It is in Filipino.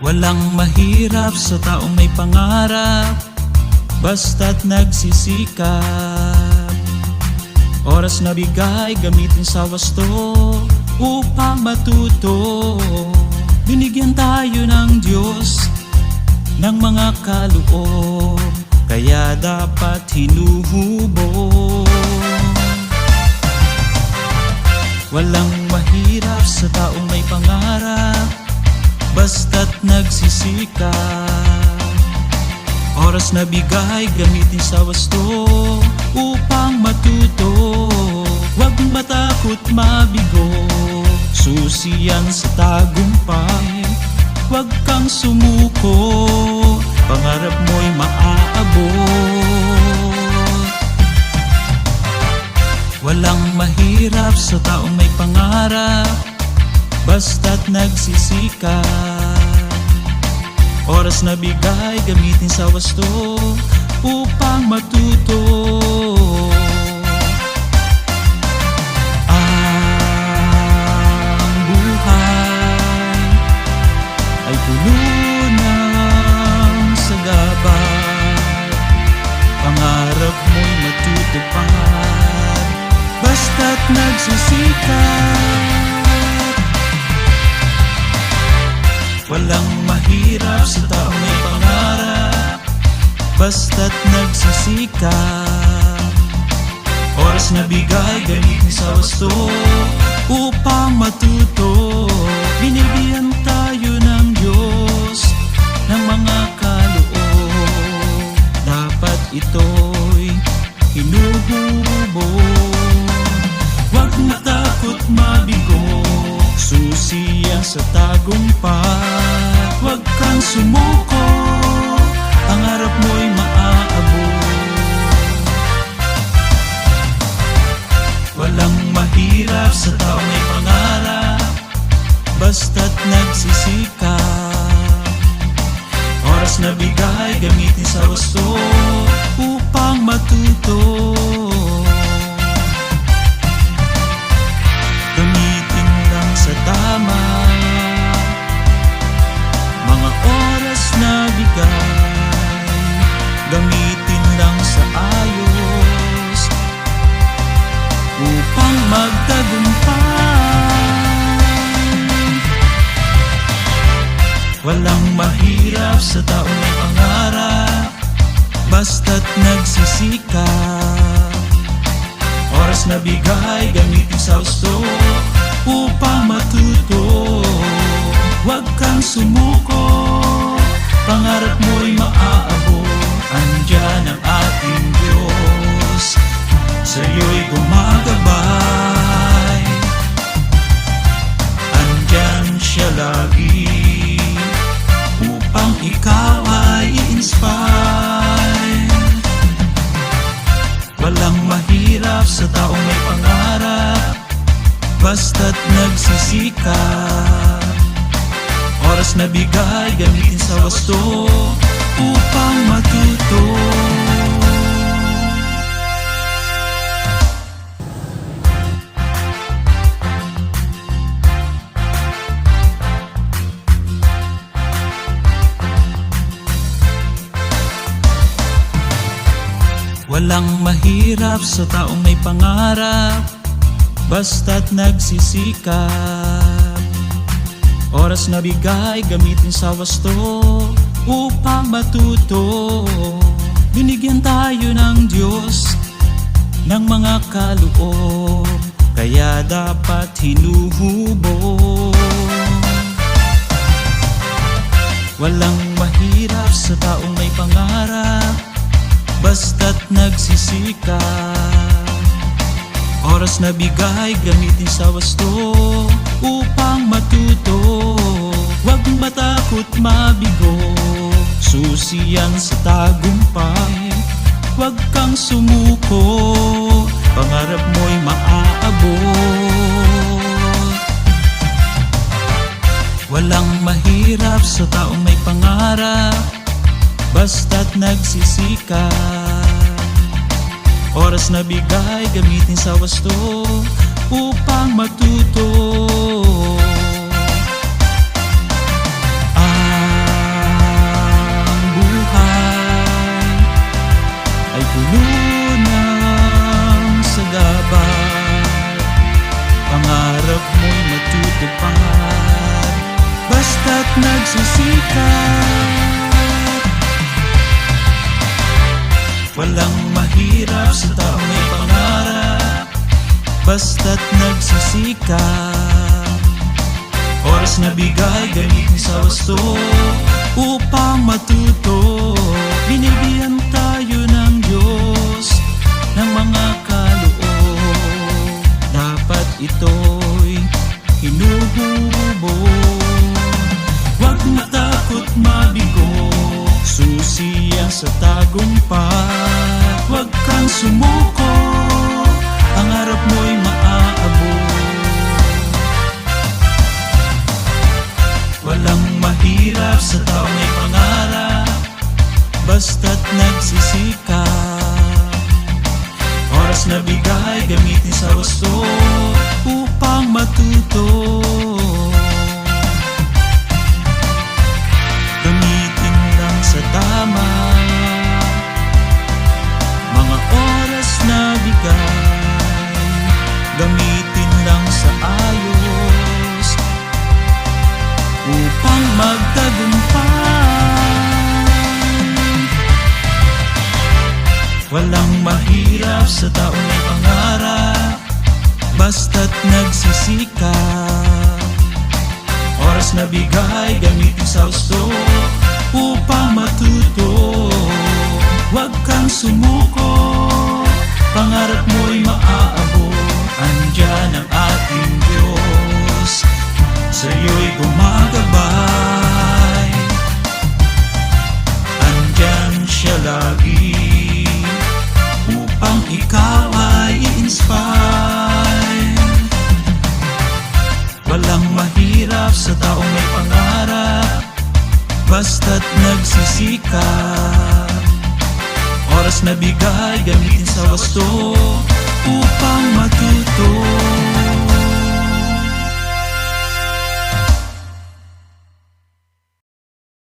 Walang mahirap sa taong may pangarap, basta't nagsisikap. Oras na bigay, gamitin sa wasto upang matuto. Binigyan tayo ng Diyos ng mga kaloob, kaya dapat hinuhubog. Walang mahirap sa taong may pangarap, basta't nagsisikap. Oras na bigay, gamitin sa wasto upang matuto. Huwag matakot mabigo, susi yan sa tagumpay. Huwag kang sumuko, pangarap mo'y maaabot. Walang mahirap sa taong may pangarap, basta't nagsisikap. Oras na bigay, gamitin sa wasto upang matuto. Ang buhay ay puno ng sagabal, pangarap mo'y matutupad, basta't nagsisikap. Walang mahirap sa taong may pangarap, basta't nagsisikap. Oras na bigay, gamitin sa wasto upang matuto. Binibigyan tayo ng Diyos ng mga kaloob, dapat ito'y hinuhubog. Huwag matakot mabigo, susi yan sa tagumpay. Huwag kang sumuko, pangarap mo'y maaabot. Walang mahirap sa taong may pangarap, basta't nagsisikap. Oras na bigay, gamitin sa wasto upang matuto. Gamitin lang sa tama mga oras na bigay, gamitin lang sa ayos upang magtagumpay. Walang mahirap sa taong may pangarap, basta't nagsisikap. Oras na bigay, gamitin sa gusto upang matuto. Huwag kang sumuko, pangarap mo'y maaabot. Andyan ang ating Diyos, sa'yo'y gumagabay. Andyan siya lagi upang ikaw ay i-inspire. Walang mahirap sa taong may pangarap, basta't nagsisikap. Oras na bigay, gamitin sa wasto upang matuto. Walang mahirap sa taong may pangarap, basta't nagsisikap. Oras na bigay, gamitin sa wasto upang matuto. Binigyan tayo ng Diyos ng mga kaloob, kaya dapat hinuhubog. Walang mahirap sa taong may pangarap, basta't nagsisikap. Oras na bigay, gamitin sa wasto upang matuto. Huwag matakot mabigo, susi yan sa tagumpay. Huwag kang sumuko, pangarap mo'y maaabot. Walang mahirap sa taong may pangarap, basta't nagsisikap. Oras na bigay, gamitin sa wasto upang matuto. Ang Walang mahirap sa taong may pangarap, basta't nagsisikap. Oras na bigay, gamitin sa wasto upang matuto. Binibigyan tayo ng Diyos ng mga kaloob. Dapat ito'y hinuhubog. Huwag matakot mabigo, susi yan sa tagumpay. Huwag kang sumuko, pangarap mo'y maaabot. Walang mahirap sa taong may pangarap, basta't nagsisikap. Oras na bigay, gamitin sa wasto upang matuto. Gamitin lang sa tama mga oras na bigay. Gamitin lang sa ayos upang magtagumpay. Walang mahirap sa taong may pangarap, basta't nagsisikap. Oras na bigay, gamitin sa gusto upang matuto. Huwag kang sumuko, pangarap mo'y maaabot. Andyan ang ating Diyos, sa'yo'y gumagabay. Andyan siya lagi upang ikaw ay i-inspire. Walang mahirap sa taong may pangarap, basta't nagsisikap. Oras na bigay, gamitin sa wasto upang matuto.